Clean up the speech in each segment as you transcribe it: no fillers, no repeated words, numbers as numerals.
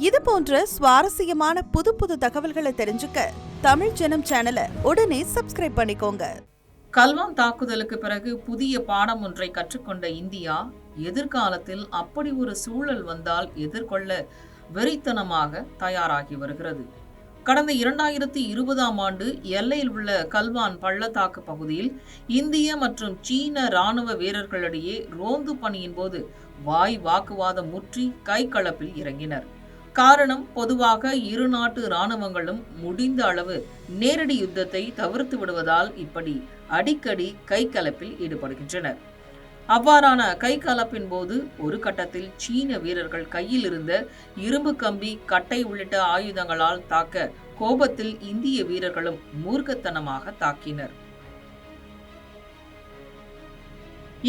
இது போன்ற சுவாரஸ்யமான புது புது தகவல்களை தெரிஞ்சுக்க தமிழ் ஜனம் சேனலை உடனே சப்ஸ்கிரைப் பண்ணிக்கோங்க. கல்வான் தாக்குதலுக்கு பிறகு புதிய பாடம் ஒன்றை கற்றுக்கொண்ட இந்தியா எதிர்காலத்தில் அப்படி ஒரு சூழல் வந்தால் எதிர்கொள்ள வெறித்தனமாக தயாராகி வருகிறது. கடந்த 2020ஆம் ஆண்டு எல்லையில் உள்ள கல்வான் பள்ளத்தாக்கு பகுதியில் இந்திய மற்றும் சீன ராணுவ வீரர்களிடையே ரோந்து பணியின் போது வாய் வாக்குவாதம் முற்றி கைகலப்பில் இறங்கினர். காரணம், பொதுவாக இரு நாட்டு இராணுவங்களும் முடிந்த அளவு நேரடி யுத்தத்தை தவிர்த்து விடுவதால் இப்படி அடிக்கடி கைகலப்பில் ஈடுபடுகின்றனர். அவ்வாறான கைகலப்பின் போது ஒரு கட்டத்தில் சீன வீரர்கள் கையில் இருந்த இரும்பு கம்பி, கட்டை உள்ளிட்ட ஆயுதங்களால் தாக்க கோபத்தில் இந்திய வீரர்களும் மூர்க்கத்தனமாக தாக்கினர்.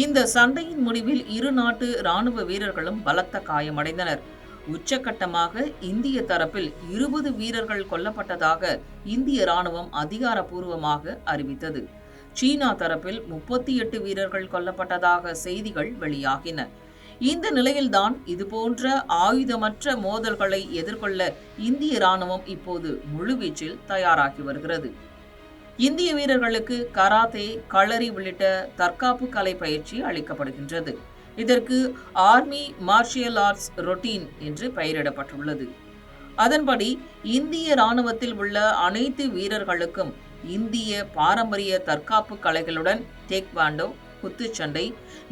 இந்த சண்டையின் முடிவில் இரு நாட்டு இராணுவ வீரர்களும் பலத்த காயமடைந்தனர். உச்சகட்டமாக இந்திய தரப்பில் 20 வீரர்கள் கொல்லப்பட்டதாக இந்திய ராணுவம் அதிகாரப்பூர்வமாக அறிவித்தது. சீனா தரப்பில் 38 வீரர்கள் கொல்லப்பட்டதாக செய்திகள் வெளியாகின. இந்த நிலையில்தான் இதுபோன்ற ஆயுதமற்ற மோதல்களை எதிர்கொள்ள இந்திய ராணுவம் இப்போது முழுவீச்சில் தயாராகி வருகிறது. இந்திய வீரர்களுக்கு கராத்தே, களரி உள்ளிட்ட தற்காப்பு கலை பயிற்சி அளிக்கப்படுகின்றது. இதற்கு ஆர்மி மார்ஷியல் ஆர்ட்ஸ் ரொட்டீன் என்று பெயரிடப்பட்டுள்ளது. அதன்படி இந்திய ராணுவத்தில் உள்ள அனைத்து வீரர்களுக்கும் இந்திய பாரம்பரிய தற்காப்பு கலைகளுடன் டேக்வாண்டோ, குத்துச்சண்டை,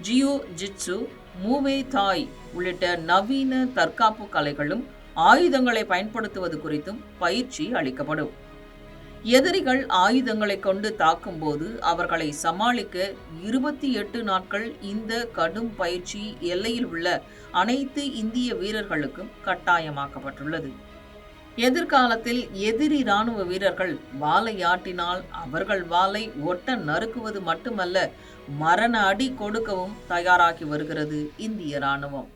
ஜியோ ஜிட்சு, மூவே தாய் உள்ளிட்ட நவீன தற்காப்பு கலைகளும் ஆயுதங்களை பயன்படுத்துவது குறித்தும் பயிற்சி அளிக்கப்படும். எதிரிகள் ஆயுதங்களை கொண்டு தாக்கும் போது அவர்களை சமாளிக்க 28 நாட்கள் இந்த கடும் பயிற்சி எல்லையில் உள்ள அனைத்து இந்திய வீரர்களுக்கும் கட்டாயமாக்கப்பட்டுள்ளது. எதிர்காலத்தில் எதிரி ராணுவ வீரர்கள் வாளையாட்டினால் அவர்கள் வாளை ஒட்ட நறுக்குவது மட்டுமல்ல, மரண அடி கொடுக்கவும் தயாராகி வருகிறது இந்திய ராணுவம்.